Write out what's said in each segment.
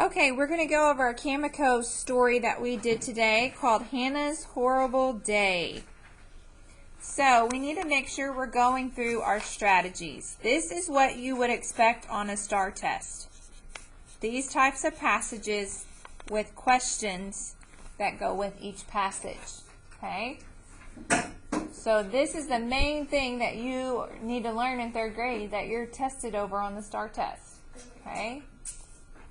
Okay, we're going to go over a Kamico story that we did today called Hannah's Horrible Day. So we need to make sure we're going through our strategies. This is what you would expect on a STAR test. These types of passages with questions that go with each passage. Okay? So this is the main thing that you need to learn in 3rd grade that you're tested over on the STAR test. Okay?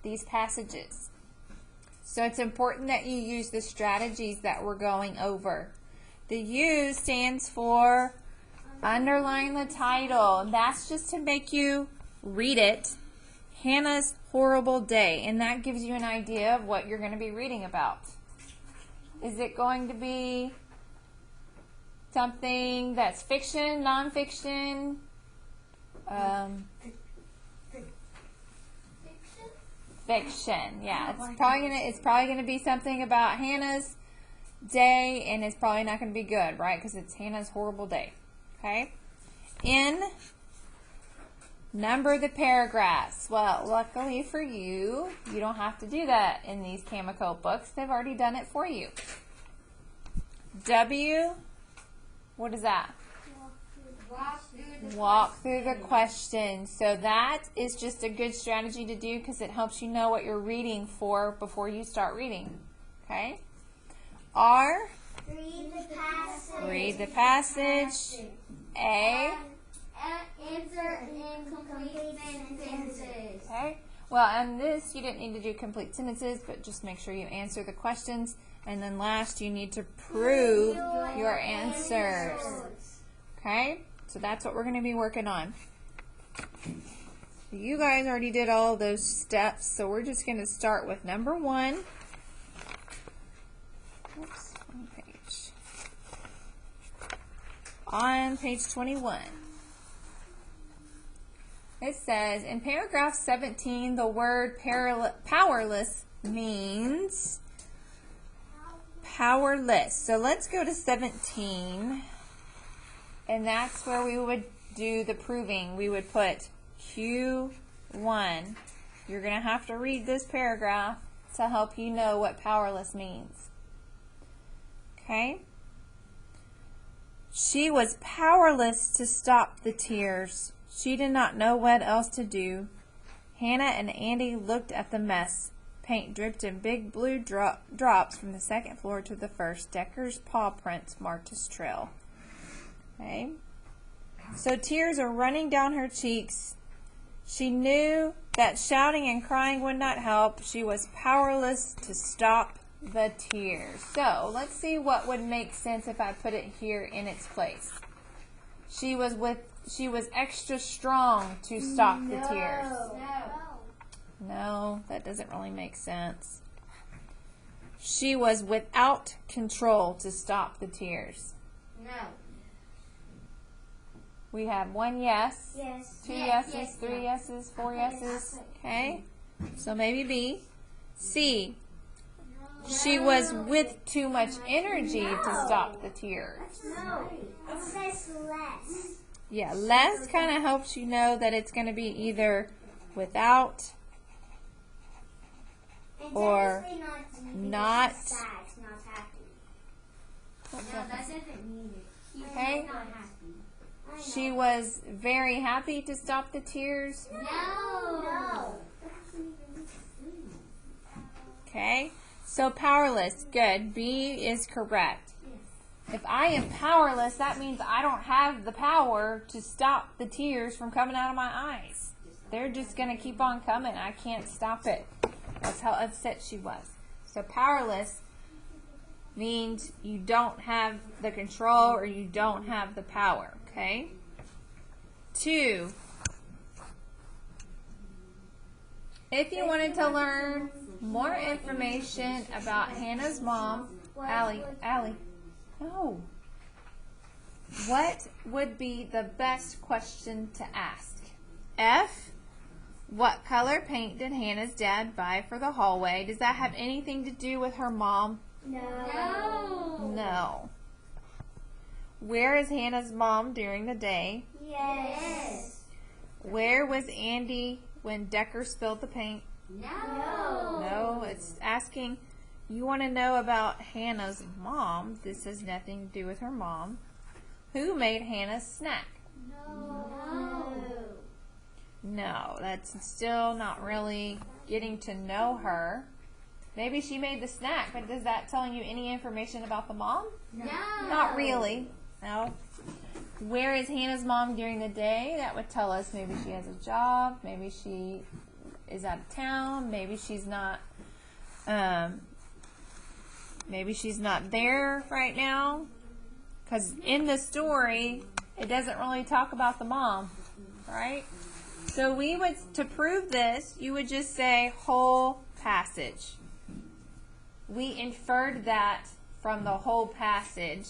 These passages. So it's important that you use the strategies that we're going over. The U stands for underline the title. And that's just to make you read it. Hannah's Horrible Day. And that gives you an idea of what you're going to be reading about. Is it going to be something that's fiction, nonfiction? Fiction. Yeah, it's probably gonna be something about Hannah's day, and it's probably not gonna be good, right? Because it's Hannah's horrible day. Okay. N, number the paragraphs. Well, luckily for you, you don't have to do that in these Kamico books. They've already done it for you. W, what is that? Walk through the questions. So that is just a good strategy to do because it helps you know what you're reading for before you start reading. Okay? R, read the passage. Read the passage. A, answer in complete sentences. okay? Well, and this you didn't need to do complete sentences, but just make sure you answer the questions. And then last, you need to prove your answers. Okay? So that's what we're going to be working on. You guys already did all of those steps, so we're just going to start with number 1. Oops, wrong page. On page 21. It says, in paragraph 17, the word powerless means powerless. So let's go to 17. And that's where we would do the proving. We would put Q1. You're going to have to read this paragraph to help you know what powerless means. Okay? She was powerless to stop the tears. She did not know what else to do. Hannah and Andy looked at the mess. Paint dripped in big blue drops from the 2nd floor to the 1st. Decker's paw prints marked his trail. Okay. So tears are running down her cheeks. She knew that shouting and crying would not help. She was powerless to stop the tears. So let's see what would make sense if I put it here in its place. She was extra strong to stop the tears. No, that doesn't really make sense. She was without control to stop the tears. No. We have 1 yes, Yes. 2 yeses, 3 yeses, 4 yeses. Okay, so maybe B. C. She was with too much energy to stop the tears. No. It says less. Yeah, less kind of helps you know that it's going to be either without or not. Sad, not happy. No, that doesn't mean it. Okay. Not happy. She was very happy to stop the tears. No. Okay, so powerless, good. B is correct. If I am powerless, that means I don't have the power to stop the tears from coming out of my eyes. They're just going to keep on coming. I can't stop it. That's how upset she was. So powerless means you don't have the control or you don't have the power. Okay? 2. If you wanted to learn more information about Hannah's mom, Allie, no. What would be the best question to ask? F, what color paint did Hannah's dad buy for the hallway? Does that have anything to do with her mom? No. No. Where is Hannah's mom during the day? Yes. Where was Andy when Decker spilled the paint? No. No, it's asking, you want to know about Hannah's mom. This has nothing to do with her mom. Who made Hannah's snack? No. No, that's still not really getting to know her. Maybe she made the snack, but is that telling you any information about the mom? No. Not really. No. Where is Hannah's mom during the day? That would tell us maybe she has a job, maybe she is out of town, maybe she's not there right now. Because in the story, it doesn't really talk about the mom, right? So we would, to prove this, you would just say whole passage. We inferred that from the whole passage.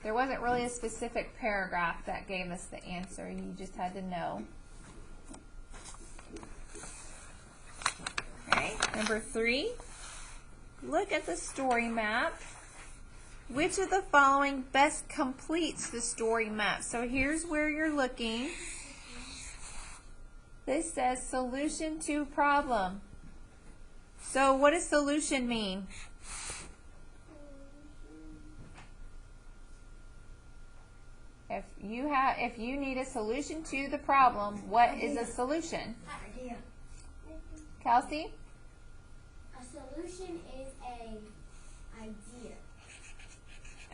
There wasn't really a specific paragraph that gave us the answer. You just had to know. Okay, number 3. Look at the story map. Which of the following best completes the story map? So here's where you're looking. This says solution to problem. So what does solution mean? If you need a solution to the problem, what is a solution? Idea. Kelsey? A solution is an idea.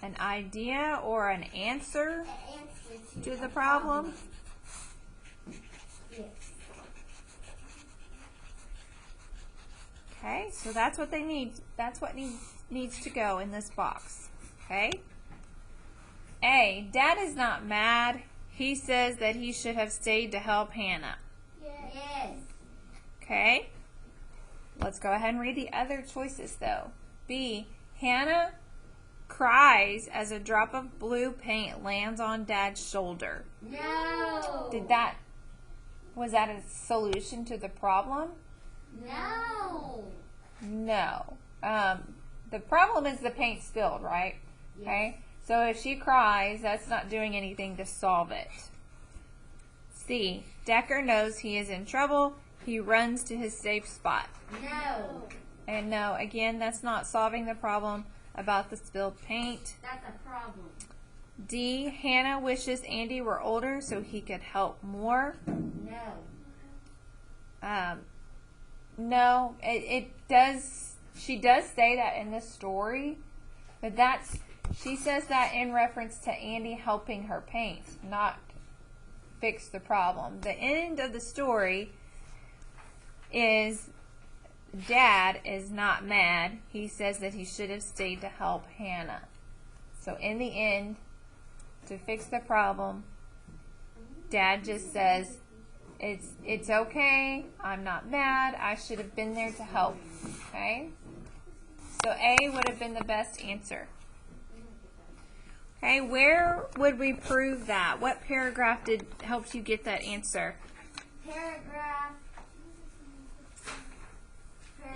An idea or an answer An answer to the problem? Yes. Okay, so that's what they need. That's what needs to go in this box. Okay? A, Dad is not mad. He says that he should have stayed to help Hannah. Yes. Okay? Let's go ahead and read the other choices though. B, Hannah cries as a drop of blue paint lands on Dad's shoulder. No. Was that a solution to the problem? No. No. The problem is the paint spilled, right? Yes. Okay. So if she cries, that's not doing anything to solve it. C, Decker knows he is in trouble. He runs to his safe spot. No. And no, again, that's not solving the problem about the spilled paint. That's a problem. D, Hannah wishes Andy were older so he could help more. No. No, it does. She does say that in this story, but she says that in reference to Andy helping her paint, not fix the problem. The end of the story is Dad is not mad. He says that he should have stayed to help Hannah. So in the end, to fix the problem, Dad just says, it's okay, I'm not mad, I should have been there to help. Okay? So A would have been the best answer. Okay, where would we prove that? What paragraph helped you get that answer? Paragraph.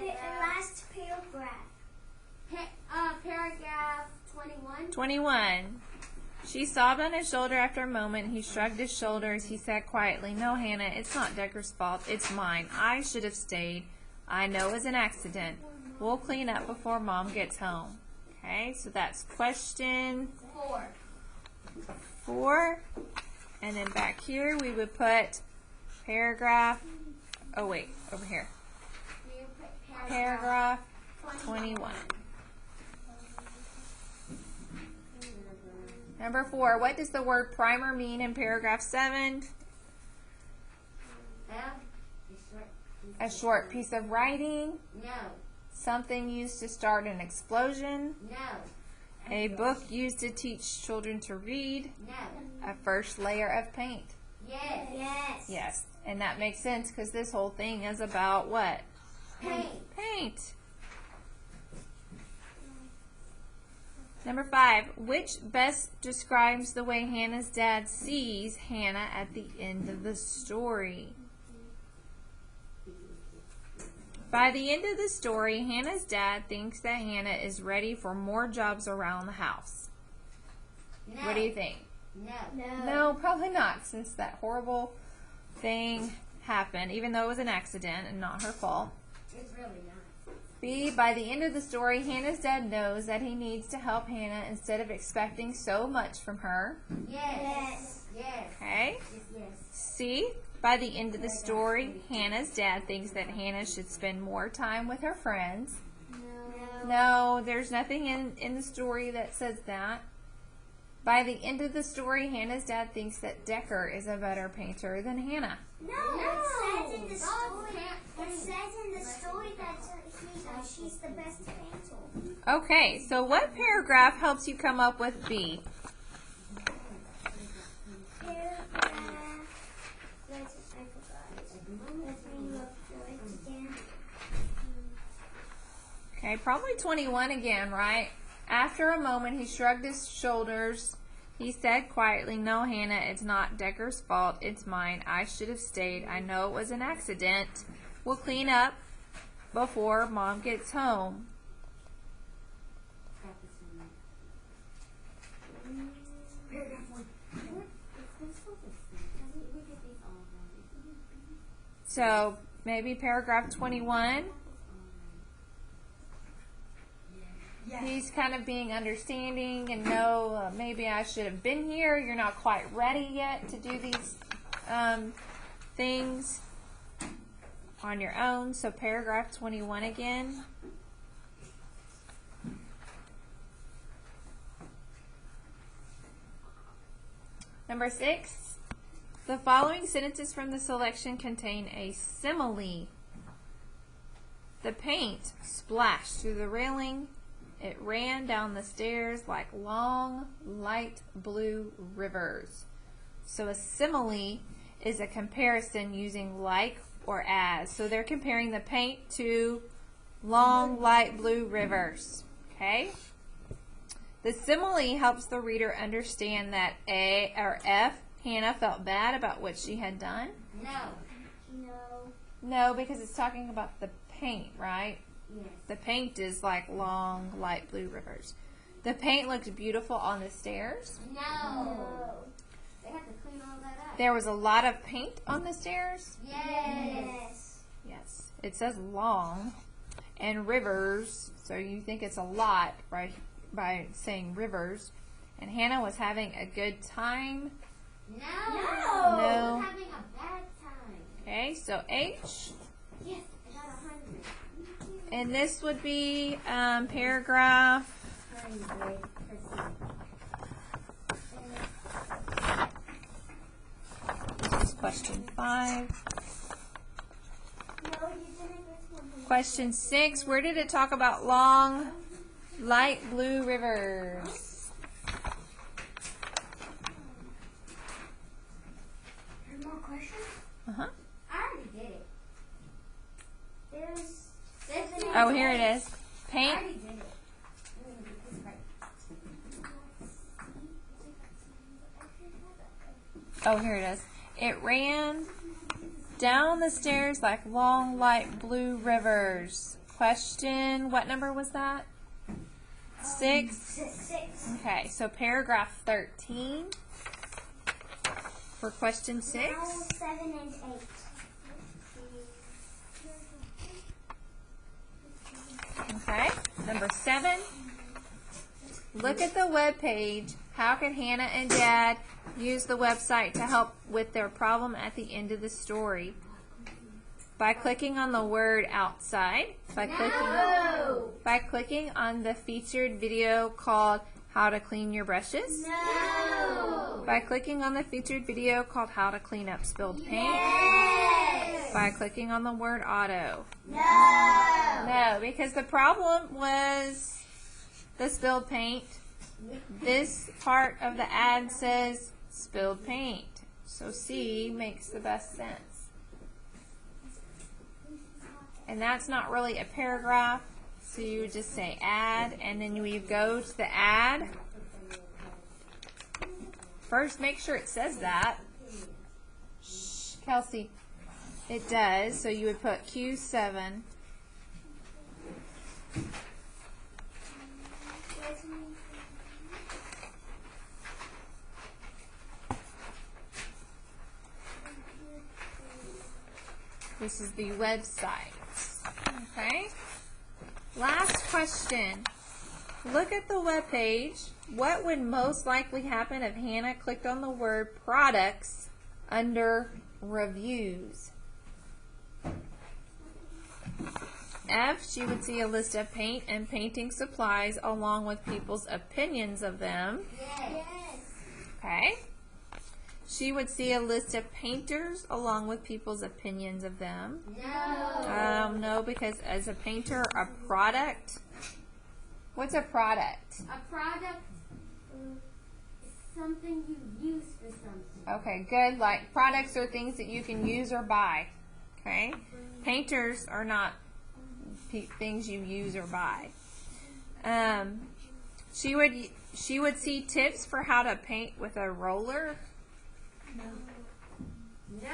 The last paragraph. Paragraph 21. 21. She sobbed on his shoulder after a moment. He shrugged his shoulders. He said quietly, "No, Hannah, it's not Decker's fault. It's mine. I should have stayed. I know it was an accident. We'll clean up before Mom gets home." Okay, so that's question 4. And then back here we would put paragraph, over here. Paragraph 21. Number 4, what does the word primer mean in paragraph 7? A short piece of writing. No. Something used to start an explosion. No. A book used to teach children to read. No. A first layer of paint. Yes. Yes. Yes, and that makes sense because this whole thing is about what? Paint. Paint. Number 5, which best describes the way Hannah's dad sees Hannah at the end of the story? By the end of the story, Hannah's dad thinks that Hannah is ready for more jobs around the house. No. What do you think? No, probably not, since that horrible thing happened, even though it was an accident and not her fault. It's really not. B, by the end of the story, Hannah's dad knows that he needs to help Hannah instead of expecting so much from her. Yes. Yes. Okay. Yes. C, by the end of the story, Hannah's dad thinks that Hannah should spend more time with her friends. No, there's nothing in the story that says that. By the end of the story, Hannah's dad thinks that Decker is a better painter than Hannah. No, it says in the story. It says in the story that she's the best painter. Okay, so what paragraph helps you come up with B? Paragraph. I forgot. Let me look for it again. Okay, probably 21 again, right? After a moment, he shrugged his shoulders. He said quietly, "No, Hannah, it's not Decker's fault. It's mine. I should have stayed. I know it was an accident. We'll clean up before Mom gets home." So maybe paragraph 21. He's kind of being understanding and no, maybe I should have been here. You're not quite ready yet to do these things on your own. So paragraph 21 again. Number 6. The following sentences from the selection contain a simile. The paint splashed through the railing. It ran down the stairs like long, light blue rivers. So a simile is a comparison using like or as. So they're comparing the paint to long, light blue rivers. Okay? The simile helps the reader understand that A or F, Hannah felt bad about what she had done. No, because it's talking about the paint, right? Yes. The paint is like long, light blue rivers. The paint looked beautiful on the stairs. No. They have to clean all that up. There was a lot of paint on the stairs. Yes. Yes. It says long and rivers, so you think it's a lot by saying rivers. And Hannah was having a good time. No. No. Having a bad time. Okay, so H. Yes, I got 100. And this would be paragraph. This is question 5. No, you didn't get 100. Question 6. Where did it talk about long, light blue rivers? There's more questions? Uh-huh. I already did it. There's 7. Oh, here it is. I Paint. already did it. Let me get this right. Oh, here it is. It ran down the stairs like long, light blue rivers. Question, what number was that? 6? 6. Okay, so paragraph 13 for question 6. Now 7 and 8. Okay, number 7. Look at the web page. How can Hannah and Dad use the website to help with their problem at the end of the story? By clicking on the word outside, by clicking on the featured video called How to Clean Your Brushes, No. by clicking on the featured video called How to Clean Up Spilled Paint, Yes. by clicking on the word auto. No. No, because the problem was the spilled paint. This part of the ad says spilled paint. So C makes the best sense. And that's not really a paragraph, so you would just say ad, and then you go to the ad. First, make sure it says that. Shh, Kelsey. It does, so you would put Q7. This is the website. Okay. Last question. Look at the web page. What would most likely happen if Hannah clicked on the word products under reviews? F, she would see a list of paint and painting supplies along with people's opinions of them. Yes. Okay. She would see a list of painters along with people's opinions of them. No. No, because as a painter, a product. What's a product? A product is something you use for something. Okay, good. Like products are things that you can use or buy. Okay. Painters are not things you use or buy. She would see tips for how to paint with a roller. No.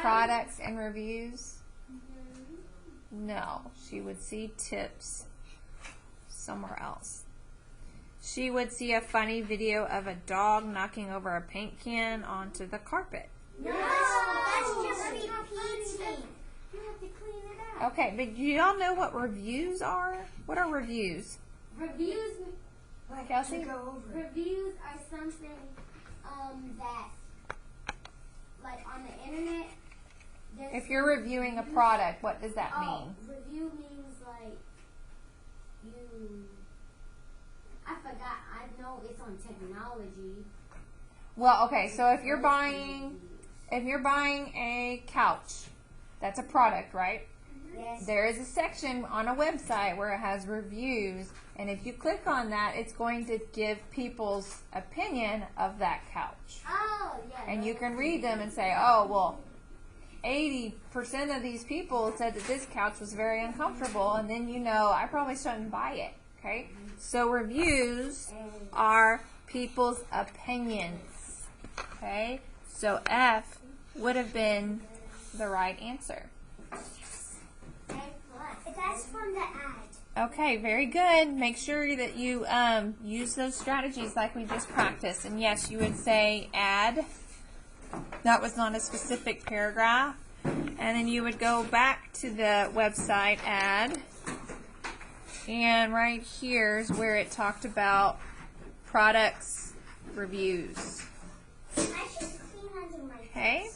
Products and reviews. No, she would see tips somewhere else. She would see a funny video of a dog knocking over a paint can onto the carpet. No, that's just repeating. You have to clean it up. Okay, but do y'all know what reviews are? What are reviews? Reviews, Kelsey? reviews are something that, like on the internet. If you're reviewing a product, what does that mean? Review means like I forgot. I know it's on technology. Well, okay, so if you're buying a couch, that's a product, right? Yes. There is a section on a website where it has reviews, and if you click on that, it's going to give people's opinion of that couch. Oh, yeah. And you can read them and say, oh, well, 80% of these people said that this couch was very uncomfortable, and then you know I probably shouldn't buy it. Okay? So reviews are people's opinions. Okay? So F would have been the right answer. That's from the ad. Okay, very good. Make sure that you use those strategies like we just practiced. And yes, you would say add. That was not a specific paragraph. And then you would go back to the website ad. And right here is where it talked about products reviews. I should clean under my Okay?